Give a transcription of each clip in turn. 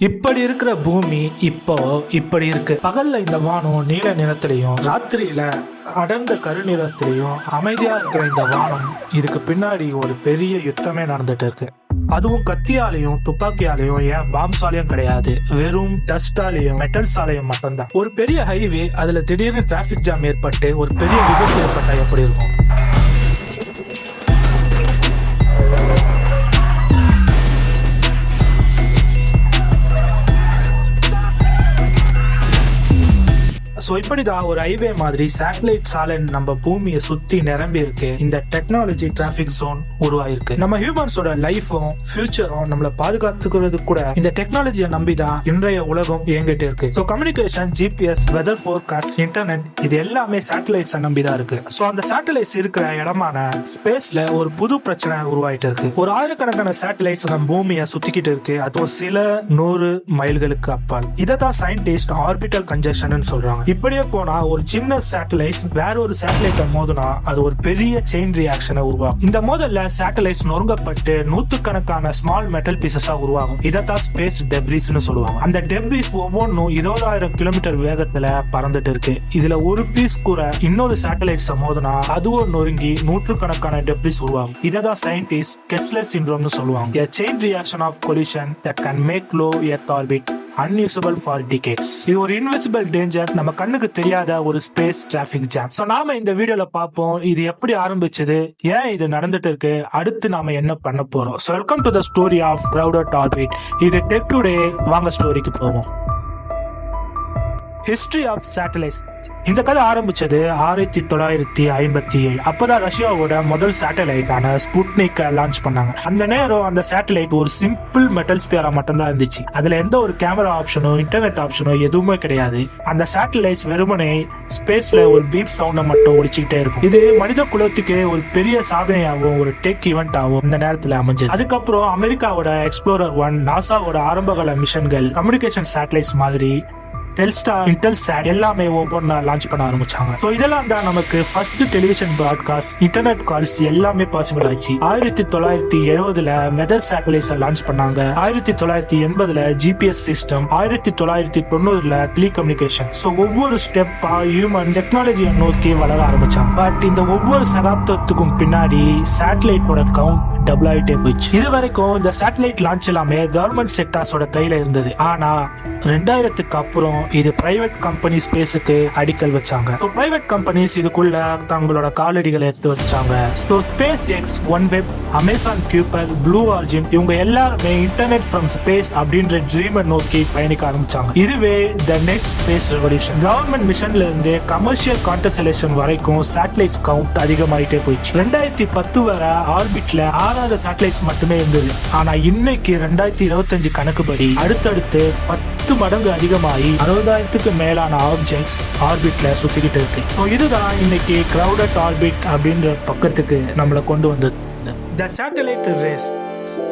இப்படி இருக்கிற பூமி இப்போ இப்படி இருக்கு. பகல்ல இந்த வானம் நீல நிறத்திலையும் ராத்திரியில அடர்ந்த கருநிறத்திலையும் அமைதியா இருக்கிற இந்த வானம், இதுக்கு பின்னாடி ஒரு பெரிய யுத்தமே நடந்துட்டு இருக்கு. அதுவும் கத்தியாலையும் துப்பாக்கியாலையும் ஏன் பாம்சாலையும் கிடையாது, வெறும் டஸ்டாலையும் மெட்டல்ஸாலையும் மட்டும்தான். ஒரு பெரிய ஹைவே, அதுல திடீர்னு டிராபிக் ஜாம் ஏற்பட்டு ஒரு பெரிய விபத்து ஏற்பட்டா எப்படி இருக்கும்? சோ இப்படிதான் ஒரு ஹைவே மாதிரி சேட்டலைட் சாலை நம்ம பூமியை சுத்தி நிரம்பி இருக்கு. இந்த டெக்னாலஜி டிராபிக் ஜோன் உருவாயிருக்கு. நம்ம ஹியூமன்ஸோட லைஃபும் ஃபியூச்சரும் நம்மள பாதுகாத்துக்கிறது கூட இந்த டெக்னாலஜியை நம்பிதான் இன்றைய உலகம் இயங்கிட்டு இருக்கு. So communication, GPS, weather forecast, internet, இது எல்லாமே சேட்டலைட்ஸ் நம்பிதான் இருக்கு. சோ அந்த சேட்டலைட்ஸ் இருக்கிற இடமான ஸ்பேஸ்ல ஒரு புது பிரச்சனை உருவாயிட்டு இருக்கு. ஒரு ஆயிரக்கணக்கான சேட்டலைட்ஸ் நம்ம பூமியை சுத்திக்கிட்டு இருக்கு, அது சில 100 மைல்களுக்கு அப்பால். இததான் சயின்டிஸ்ட் ஆர்பிட்டல் கன்ஜெக்ஷன் சொல்றாங்க. இப்படியே போனா ஒரு சின்ன சேட்டலைட் வேற ஒரு சேட்டலைட்ட மோதுனா அது ஒரு பெரிய செயின் ரியாக்ஷனை உருவாகும். இந்த மோதல்ல சேட்டலைட்ஸ் நொறுங்கப்பட்டு நூத்துக்கணக்கான ஸ்மால் மெட்டல் பீசஸா உருவாகும். இதத்தான் ஸ்பேஸ் டெப்ரிஸ்னு சொல்லுவாங்க. அந்த டெப்ரிஸ் ஒவ்வொன்றும் 20,000 கிலோமீட்டர் வேகத்துல பறந்துட்டு இருக்கு. இதுல ஒரு பீஸ் கூட இன்னொரு சேட்டலைட்ஸ் மோதுனா அதுவும் நொறுங்கி நூற்றுக்கணக்கான டெப்ரிஸ் உருவாகும். இததான் சயின்டிஸ்ட் கெஸ்லர் சிண்ட்ரோம்னு சொல்லுவாங்க. A chain reaction of collision that can make low Earth orbit unusable for decades. இது ஒரு இன்விசிபிள் டேஞ்சர், நம்ம கண்ணுக்கு தெரியாத ஒரு ஸ்பேஸ் டிராபிக் ஜாம். சோ நாம இந்த வீடியோல பாப்போம் இது எப்படி ஆரம்பிச்சது, ஏன் இது நடந்துட்டு இருக்கு, அடுத்து நாம என்ன பண்ண போறோம். So welcome to the story of crowded orbit. இது டெக் டுடே. வாங்க ஸ்டோரிக்கு போவோம். History of satellites. இந்த கதை ஆரம்பிச்சது 1957. அப்பதான் ரஷ்யாவோட முதல் சேட்டலைட்டான ஸ்புட்னிக் லான்ச் பண்ணாங்க. அந்த நேரம் அந்த சேட்டலைட் ஒரு சிம்பிள் மெட்டல் ஸ்பியரா மட்டும்தான் இருந்துச்சு. அதுல எந்த ஒரு கேமரா ஆப்ஷனோ இன்டர்நெட் ஆப்ஷனோ எதுவுமே கிடையாது. அந்த சேட்டலைட்ஸ் வெறுமனே ஸ்பேஸ்ல ஒரு பீப் சவுண்ட மட்டும் ஒழிச்சுக்கிட்டே இருக்கும். இது மனித குலத்துக்கு ஒரு பெரிய சாதனையாகவும் ஒரு டெக் ஈவெண்ட் ஆகும் இந்த நேரத்துல அமைஞ்சது. அதுக்கப்புறம் அமெரிக்காவோட எக்ஸ்ப்ளோரர் 1, நாசாவோட ஆரம்பகால மிஷன்கள், கம்யூனிகேஷன் சேட்டலைட்ஸ் மாதிரி டெல்ஸ்டார், இன்டெல்சாட் எல்லாமே ஒவ்வொன்றா லான்ச் பண்ண ஆரம்பிச்சாங்க. சோ இதெல்லாம் தான் நமக்கு first television broadcast, internet calls எல்லாமே பாசிபிள் ஆச்சு. 1970ல வெதர் சேட்டலைட்ஸ் லான்ச் பண்ணாங்க. 1980ல ஜிபிஎஸ் சிஸ்டம், 1990ல டெலிகம்யூனிகேஷன். சோ ஒவ்வொரு ஸ்டெப்பா ஹியூமன் டெக்னாலஜியை நோக்கி வளர ஆரம்பிச்சாங்க. பட் இந்த ஒவ்வொரு சகாப்தத்துக்கும் பின்னாடி சேட்டலைட்டோட கவுண்ட் டபுள் ஆயிட்டே போயிடுச்சு. இது வரைக்கும் இந்த சேட்டலைட் லான்ச் எல்லாமே கவர்மெண்ட் செக்டார்ஸோட கையில இருந்தது. ஆனா 2000க்கு அப்புறம் இது பிரைவேட் கம்பெனி ஸ்பேஸுக்கு அடிக்கல் வச்சாங்க. சோ பிரைவேட் கம்பெனிஸ் இதுக்குள்ள தங்களோட காலடிகளை எடுத்து வச்சாங்க. So SpaceX, OneWeb, Amazon Kuiper, blue origin, இவங்க எல்லாருமே இன்டர்நெட் ஃப்ரம் ஸ்பேஸ் அப்படின்ற ட்ரீமை நோக்கி பயணிக்க ஆரம்பிச்சாங்க. இதுவே the next space revolution. Government மிஷன்ல இருந்து கமர்ஷியல் கான்ஸ்டலேஷன் வரைக்கும் சேட்டலைட்ஸ் கவுண்ட் அதிகமாயிட்டே போயிடுச்சு. 2010 வரை ஆர்பிட்ல 6 சேட்டலைட்ஸ் மட்டுமே இருந்தது. ஆனா இன்னைக்கு 2025 கணக்குப்படி அடுத்தடுத்து 10 மடங்கு அதிகமாகி 60,000க்கு மேலான ஆப்ஜெக்ட்ஸ் ஆர்பிட்ல சுத்திக்கிட்டு இருக்கு. ஸோ இதுதான் இன்னைக்கு crowded orbit அப்படின்ற பக்கத்துக்கு நம்மளை கொண்டு வந்தது. The satellite race.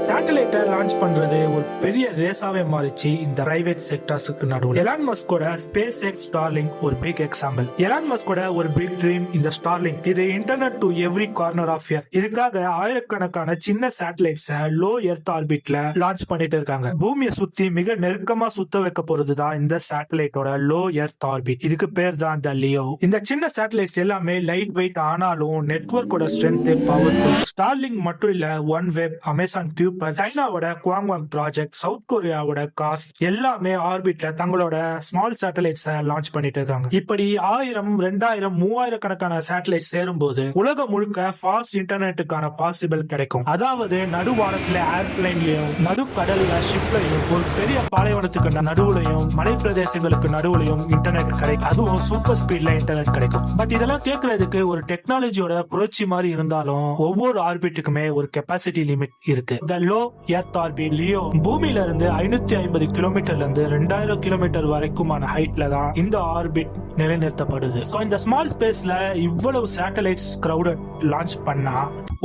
சேட்டலைட்டை லான்ச் பண்றது ஒரு பெரிய ரேஸாவே மாறிச்சு இந்த பிரைவேட் செக்டார்ஸ்க்கு நடுவில். எலான் மஸ்கோட ஸ்பேஸ் எக்ஸ் ஸ்டார்லிங்க் ஒரு பிக் எக்ஸாம்பிள். எலான் மஸ்கோட ஒரு பிக் ட்ரீம் இந்த ஸ்டார்லிங்க். இது internet to every corner of earth. இதுக்காக ஆயிரக்கணக்கான சின்ன சேட்டலைட்ஸ் லோ எர்த் ஆர்பிட்ல லான்ச் பண்ணிட்டு இருக்காங்க. பூமியை சுத்தி மிக நெருக்கமா சுத்த வைக்க போறதுதான் இந்த சேட்டலைட்டோட லோ எர்த் ஆர்பிட். இதுக்கு பேர் தான் த லியோ. இந்த சின்ன சேட்டலைட்ஸ் எல்லாமே லைட் வெயிட் ஆனாலும் நெட்வொர்க்கோட ஸ்ட்ரென்த் பவர்ஃபுல். ஸ்டார்லிங்க் மட்டும் இல்ல, ஒன்வெப், அமேசான் கியூப், சைனாவோட குவாங்வாங் ப்ராஜெக்ட், சவுத் கொரியாவோட காஸ்ட் எல்லாமே ஆர்பிட்ல தங்களோட ஸ்மால் சேட்டலைட்ஸ் லான்ச் பண்ணிட்டு இருக்காங்க. இப்படி 1000, 2000, 3000 கணக்கான சேட்டலைட் சேரும்போது உலகம் முழுக்க ஃபாஸ்ட் இன்டர்நெட்டுக்கான பாசிபிள் கிடைக்கும். அதாவது நடுவானத்துல ஏர்பிளைன்லயும், நடு கடல்ல ஷிப்லயும், ஒரு பெரிய பாலைவனத்துக்கு நடுவுலையும், மலை பிரதேசங்களுக்கு நடுவுலையும் இன்டர்நெட் கிடைக்கும். அதுவும் சூப்பர் ஸ்பீட்ல இன்டர்நெட் கிடைக்கும். பட் இதெல்லாம் கேட்கறதுக்கு ஒரு டெக்னாலஜியோட புரட்சி மாதிரி இருந்தாலும் ஒவ்வொரு ஆர்பிட்டுக்குமே ஒரு கெப்பாசிட்டி லிமிட் இருக்கு. லோ எர்த் ஆர்பிட் லியோ பூமியில இருந்து 550 கிலோமீட்டர்ல இருந்து 2000 கிலோமீட்டர் வரைக்குமான ஹைட்ல தான் இந்த ஆர்பிட் நிலைநிறுத்தப்படுது. இந்த ஸ்மால் ஸ்பேஸ்ல இவ்வளவு சேட்டலைட்ஸ் கிரவுடட் லான்ச் பண்ணா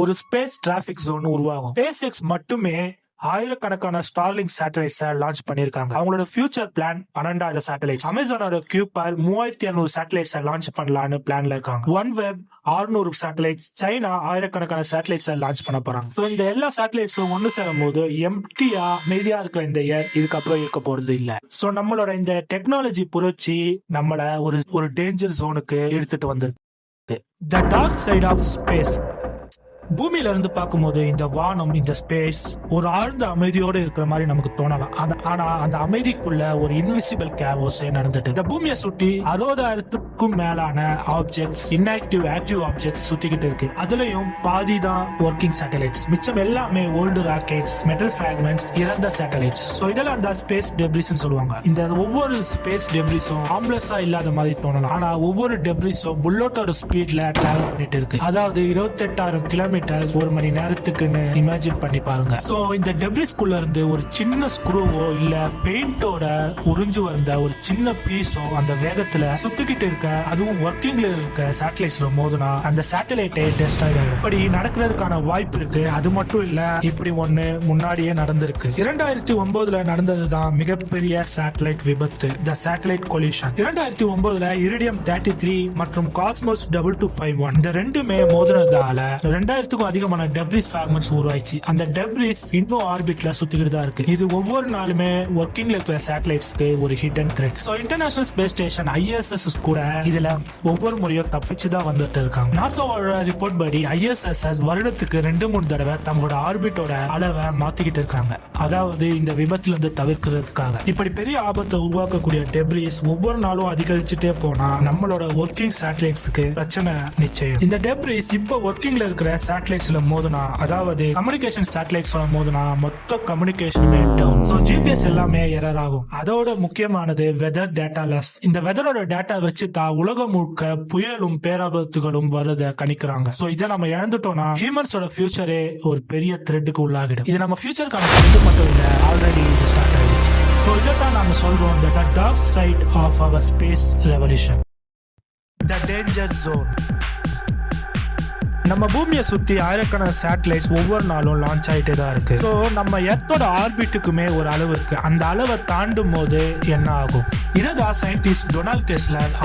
ஒரு ஸ்பேஸ் டிராபிக் ஜோன் உருவாகும். ஸ்பேஸ் எக்ஸ் மட்டுமே ஆயிரக்கணக்கான ஸ்டார்லிங்க் சேட்டலைட்ஸ் லான்ச் பண்ணிருக்காங்க. அவங்களோட ஃபியூச்சர் பிளான் 12,000 சேட்டலைட்ஸ். அமேசானோட கியூபால் 3200 சேட்டலைட்ஸ் லான்ச் பண்ணலாம்னு பிளான்ல இருக்காங்க. OneWeb 600 satellites. சைனா ஆயிரக்கணக்கான சேட்டலைட்ஸ் லான்ச் பண்ண போறாங்க. சோ இந்த எல்லா சேட்டலைட்ஸும் ஒன்னு சேரும் போது எம்டியா மீதியா இருக்கிற இந்த இயர் இதுக்கப்புறம் இருக்க போறது இல்ல. சோ நம்மளோட இந்த டெக்னாலஜி புரட்சி நம்மள ஒரு டேஞ்சர் ஜோனுக்கு எடுத்துட்டு வந்திருக்கு. The dark side of space. பூமியில இருந்து பார்க்கும்போது இந்த வானம், இந்த ஸ்பேஸ் ஒரு ஆழ்ந்த அமைதியோட இருக்கிற மாதிரி நமக்கு தோணலாம். ஆனா அந்த அமைதிக்குள்ள ஒரு இன்விசிபிள் கேவோஸ் நடந்துட்டு இந்த பூமியை சுற்றி 60,000க்கும் மேலான ஆப்ஜெக்ட்ஸ், இன்ஆக்டிவ் ஆக்டிவ் ஆப்ஜெக்ட்ஸ் சுத்திக்கிட்டு இருக்கு. அதுலயும் பாதி தான் ஒர்க்கிங் சேட்டலைட்ஸ். மிச்சம் எல்லாமே ஓல்டு ராக்கெட்ஸ், மெட்டல் பிராக்மெண்ட்ஸ், இறந்த சேட்டலைட்ஸ். சோ இதெல்லாம் தான் ஸ்பேஸ் டெப்ரிஸ் சொல்லுவாங்க. இந்த ஒவ்வொரு ஸ்பேஸ் டெப்ரிஸும் ஆம்லெஸ்ஸா இல்லாத மாதிரி தோணலாம். ஆனா ஒவ்வொரு டெப்ரிஸும் புல்லட்டோட ஸ்பீட்ல டிராவல் பண்ணிட்டு இருக்கு. அதாவது 28,000 கிலோமீட்டர் ஒரு மணி நேரத்துக்குன்னு இமேஜின் பண்ணி பாருங்க. சோ இந்த டெப்ரிஸ்குள்ள இருந்து ஒரு சின்ன ஸ்க்ரூவோ இல்ல பெயிண்டோட உறிஞ்சு வந்த ஒரு சின்ன பீஸோ அந்த வேகத்துல சுத்திக்கிட்டு இருக்க, அதுவும் ஒர்க்கிங்ல இருக்க சேட்டலைட்ஸ்ல மோதுனா அந்த சேட்டலைட்டே டெஸ்ட்ராய் ஆகும். இப்படி நடக்கிறதுக்கான வாய்ப்பு இருக்கு. அது மட்டும் இல்ல, இப்படி ஒண்ணு முன்னாடியே நடந்திருக்கு. 2009 நடந்ததுதான் மிகப்பெரிய சேட்டலைட் விபத்து, த சேட்டலைட் கொலிஷன். 2009 இரிடியம் 33 மற்றும் காஸ்மோஸ் 2251 இந்த ரெண்டுமே மோதினதால 2000க்கும் அதிகமான டெப்ரிஸ் ஃபிராக்மெண்ட்ஸ் உருவாயிச்சு. அந்த டெப்ரிஸ் இன்னும் ஆர்பிட்ல சுத்திக்கிட்டு தான் இருக்கு. இது ஒவ்வொரு நாளுமே ஒர்க்கிங்ல இருக்கிற சேட்டலைட்ஸ்க்கு ஒரு hidden thread. So international space station ISS கூட இதுல ஒவ்வொரு முறையும் தப்பிச்சு தான் வந்துட்டு இருக்காங்க. நாசாவோட ரிப்போர்ட் படி ISS வருடத்துக்கு 2-3 தடவை தங்களோட ஆர்பிட்டோட அளவை மாத்திக்கிட்டு இருக்காங்க. அதாவது இந்த விபத்துல இருந்து தவிர்க்கிறதுக்காக. இப்படி பெரிய ஆபத்தை உருவாக்கக்கூடிய டெப்ரிஸ் ஒவ்வொரு நாளும் அதிகரிச்சுட்டே போனா நம்மளோட ஒர்க்கிங் சேட்டலைட்ஸ்க்கு பிரச்சனை நிச்சயம். இந்த டெப்ரிஸ் இப்ப ஒர்க்கிங்ல இருக்கிற சேட்டலைட்ஸ்ல மோதுனா, அதாவது கம்யூனிகேஷன் சேட்டலைட்ஸ்ல மோதுனா மொத்த கம்யூனிகேஷனுமே டவுன். சோ GPS எல்லாமே எரர் ஆகும். அதோட முக்கியமானது வெதர் டேட்டா லாஸ். இந்த வெதரோட டேட்டா வச்சு தான் உலகம் முழுக்க புயலும் பேராபத்துகளும் வருத கணிக்கிறாங்க. சோ இதை நம்ம இழந்துட்டோம்னா ஹியூமன்ஸோட ஃபியூச்சரே ஒரு பெரிய த்ரெட்டுக்கு உள்ளாகிடும். இது நம்ம ஃபியூச்சருக்கான த்ரெட் மட்டும் இல்ல, ஆல்ரெடி இது ஸ்டார்ட் ஆயிடுச்சு. சோ இதைத்தான் நாம சொல்றோம், the dark side of our space revolution, the danger zone. நம்ம பூமியை சுத்தி ஆயிரக்கணக்கான சேட்டலைட்ஸ் ஒவ்வொரு நாளும் லான்ச் ஆயிட்டே தான் இருக்கு. சோ நம்ம எர்த்தோட ஆர்பிட்டுக்குமே ஒரு அளவு இருக்கு. அந்த அளவை தாண்டும் போது என்ன ஆகும்? இதான் சயின்டிஸ்ட் டொனால்ட் கெஸ்லர்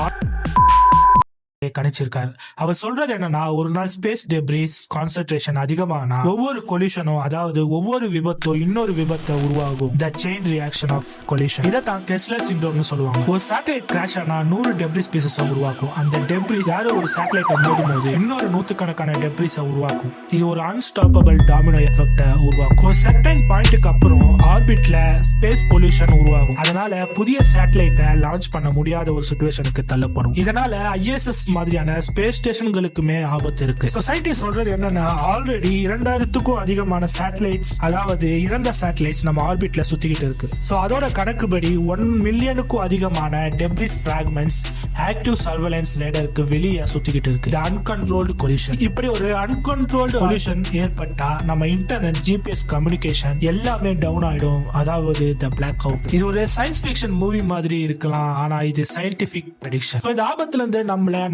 கணிச்சிருக்காரு. அவர் சொல்றது என்னன்னா, ஒரு நாள் ஸ்பேஸ் டெப்ரிஸ் கான்சென்ட்ரேஷன் அதிகமானா ஒவ்வொரு கொலிஷனும், அதாவது ஒவ்வொரு விபத்தும் இன்னொரு விபத்தை உருவாகும். The chain reaction of collision. இதை தான் கெஸ்லர் சிண்ட்ரோம்னு சொல்லுவாங்க. ஒரு சேட்டலைட் கிராஷ் ஆனா 100 டெப்ரிஸ் பீசஸ் உருவாக்கும். அந்த டெப்ரிஸ் யாரோ ஒரு சேட்டலைட் மோதும் போது இன்னொரு 100கணக்கான டெப்ரிஸ் உருவாக்கும். இது ஒரு அன்ஸ்டாப்பபிள் டாமினோ எஃபெக்ட் உருவாக்கும். ஒரு சர்டைன் பாயிண்ட்க்கு அப்புறம் ஆர்பிட்ல ஸ்பேஸ் பொல்யூஷன் உருவாகும். அதனால புதிய சேட்டலைட்டை லான்ச் பண்ண முடியாத ஒரு சிச்சுவேஷனுக்கு தள்ளப்படும். இதனால ISS மாதிரியான ஸ்பேஸ் ஸ்டேஷன்களுக்குமே ஆபத்து இருக்கு. சொசைட்டி சொல்றது என்னன்னா, ஆல்ரெடி 2000க்கும் அதிகமான சேட்டலைட்ஸ், அதாவது இறந்த சேட்டலைட்ஸ் நம்ம ஆர்பிட்ல சுத்திக்கிட்டு இருக்கு. சோ அதோட கணக்குப்படி 1 மில்லியனுக்கும் அதிகமான டெப்ரிஸ் பிராக்மெண்ட்ஸ் ஆக்டிவ் சர்வேலன்ஸ் ரேடருக்கு வெளியே சுத்திக்கிட்டு இருக்கு. Uncontrolled collision. இப்படி ஒரு அன்கண்ட்ரோல்டு கொலிஷன் ஏற்பட்டா நம்ம இன்டர்நெட், GPS கம்யூனிகேஷன் எல்லாமே டவுன் ஆயிடும். அதாவது த பிளாக் அவுட். இது ஒரு சயின்ஸ் ஃபிக்ஷன் மூவி மாதிரி இருக்கலாம், ஆனா இது சயின்டிபிக் ப்ரெடிக்ஷன். இந்த ஆபத்துல இருந்து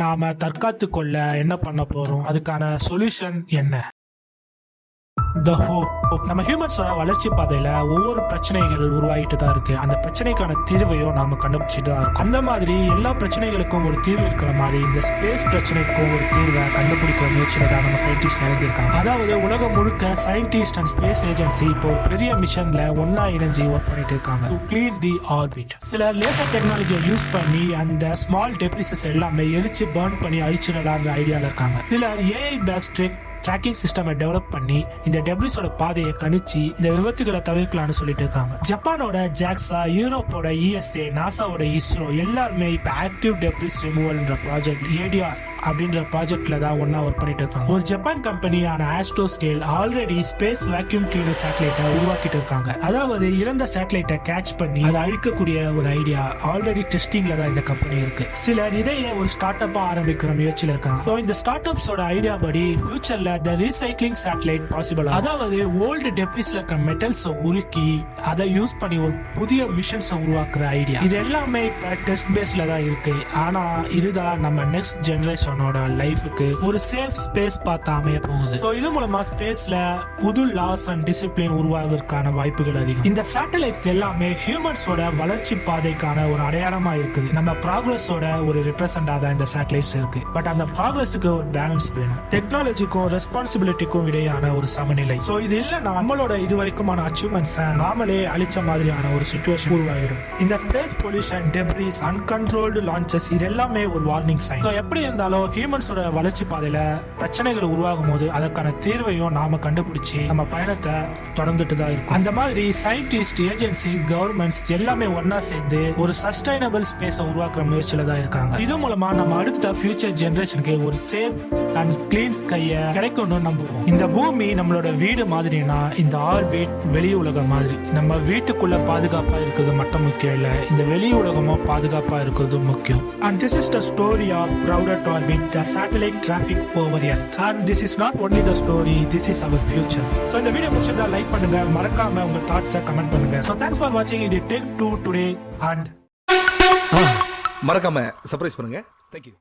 நாம தற்காத்து கொள்ள என்ன பண்ண போறோம்? அதுக்கான சொல்யூஷன் என்ன? The hope. நம்ம ஹியூமன்ஸோட வளர்ச்சி பாதையில ஒவ்வொரு பிரச்சனைகள் உருவாகிட்டு தான் இருக்கு. அந்த பிரச்சனைக்கான தீர்வையும் நாம கண்டுபிடிச்சிட்டு தான் இருக்கோம். அந்த மாதிரி எல்லா பிரச்சனைகளுக்கும் ஒரு தீர்வு இருக்கிற மாதிரி இந்த ஸ்பேஸ் பிரச்சனைக்கும் ஒரு தீர்வை கண்டுபிடிக்கிற முயற்சியில தான் நம்ம சயின்டிஸ்ட் இறங்கியிருக்காங்க. அதாவது உலகம் முழுக்க சயின்டிஸ்ட் அண்ட் ஸ்பேஸ் ஏஜென்சி இப்போ பெரிய மிஷன்ல ஒன்னா இணைஞ்சு ஒர்க் பண்ணிட்டு இருக்காங்க. To clean the orbit. சில லேசர் டெக்னாலஜியை யூஸ் பண்ணி அந்த ஸ்மால் டெப்ரிசஸ் எல்லாமே எரிச்சு பர்ன் பண்ணி அழிச்சிடலாம் அந்த ஐடியால இருக்காங்க. சிலர் AI based tracking system develop பண்ணி இந்த டெப்ரிஸோட பாதையை கணிச்சு இந்த விபத்துகளை தவிர்க்கலாம்னு சொல்லிட்டு இருக்காங்க. ஜப்பானோட JAXA, யூரோப்போட ESA, நாசாவோட ISRO எல்லாருமே இப்ப active debris removal project ADR அப்படின்ற ப்ராஜெக்ட்ல தான் ஒன்னா ஒர்க் பண்ணிட்டு இருக்காங்க. ஒரு ஜப்பான் கம்பெனியான Astroscale already space vacuum cleaner சேட்டலைட்டை உருவாக்கிட்டு இருக்காங்க. அதாவது இறந்த சேட்டலைட்டை கேட்ச் பண்ணி அதை அழிக்கக்கூடிய ஒரு ஐடியா ஆல்ரெடி டெஸ்டிங்ல தான் இந்த கம்பெனி இருக்கு. சிலர் இதையே ஒரு ஸ்டார்ட் அப்பா ஆரம்பிக்கிற முயற்சியில இருக்காங்க. சோ இந்த ஸ்டார்ட் அப்ஸோட ஐடியா படி ஃபியூச்சர்ல the recycling satellite possible. அதாவது ஓல்டு டெப்ரிஸ்ல இருக்க மெட்டல்ஸ் உருக்கி அதை யூஸ் பண்ணி ஒரு புதிய மிஷன்ஸ் உருவாக்குற ஐடியா. இது எல்லாமே இப்ப டெஸ்ட் பேஸ்ல தான் இருக்கு. ஆனா இதுதான் நம்ம நெக்ஸ்ட் ஜெனரேஷன் ஜெனரேஷனோட லைஃபுக்கு ஒரு சேஃப் ஸ்பேஸ் பார்த்து அமைய போகுது. ஸோ இது மூலமா ஸ்பேஸ்ல புது லாஸ் அண்ட் டிசிப்ளின் உருவாவதற்கான வாய்ப்புகள் அதிகம். இந்த சேட்டலைட்ஸ் எல்லாமே ஹியூமன்ஸோட வளர்ச்சி பாதைக்கான ஒரு அடையாளமா இருக்குது. நம்ம ப்ராக்ரஸோட ஒரு ரெப்ரசென்டா தான் இந்த சேட்டலைட்ஸ் இருக்கு. பட் அந்த ப்ராக்ரஸுக்கு ஒரு பேலன்ஸ் வேணும். டெக்னாலஜிக்கும் ரெஸ்பான்சிபிலிட்டிக்கும் இடையான ஒரு சமநிலை. ஸோ இது இல்லைன்னா நம்மளோட இது வரைக்குமான அச்சீவ்மெண்ட்ஸ் நாமளே அழிச்ச மாதிரியான ஒரு சிச்சுவேஷன் உருவாகிடும். இந்த space pollution, debris, uncontrolled launches இது எல்லாமே ஒரு வார்னிங் சைன். ஸோ எப்படி இருந்தாலும் ஹியூமன்ஸோட வளர்ச்சி பாதையில பிரச்சனைகள் உருவாகும் போது அதற்கான தீர்வையும் நாம கண்டுபிடிச்சு நம்ம பயணத்தை தொடர்ந்துட்டு தான் இருக்கும். அந்த மாதிரி சயின்டிஸ்ட், ஏஜென்சிஸ், கவர்மெண்ட்ஸ் எல்லாமே ஒன்னா சேர்ந்து ஒரு சஸ்டைனபிள் ஸ்பேஸை உருவாக்குற முயற்சியில தான் இருக்காங்க. இது மூலமா நம்ம அடுத்த ஃபியூச்சர் ஜெனரேஷனுக்கு ஒரு சேஃப் அண்ட் கிளீன் ஸ்கையை கிடைக்கும்னு நம்புவோம். இந்த பூமி நம்மளோட வீடு மாதிரினா இந்த ஆர்பிட் வெளி உலகம் மாதிரி. நம்ம வீட்டுக்குள்ள பாதுகாப்பா இருக்கிறது மட்டும் முக்கியம் இல்ல, இந்த வெளி உலகமும் பாதுகாப்பா இருக்கிறது முக்கியம். And this is the story of crowded orbit, the satellite traffic over Earth. And this is not only the story, this is our future. So இந்த வீடியோ பிடிச்சிருந்தா லைக் பண்ணுங்க, மறக்காம உங்க தாட்ஸை கமெண்ட் பண்ணுங்க. So thanks for watching. இது Tech 2 Today and மறக்காம surprise பண்ணுங்க. Thank you.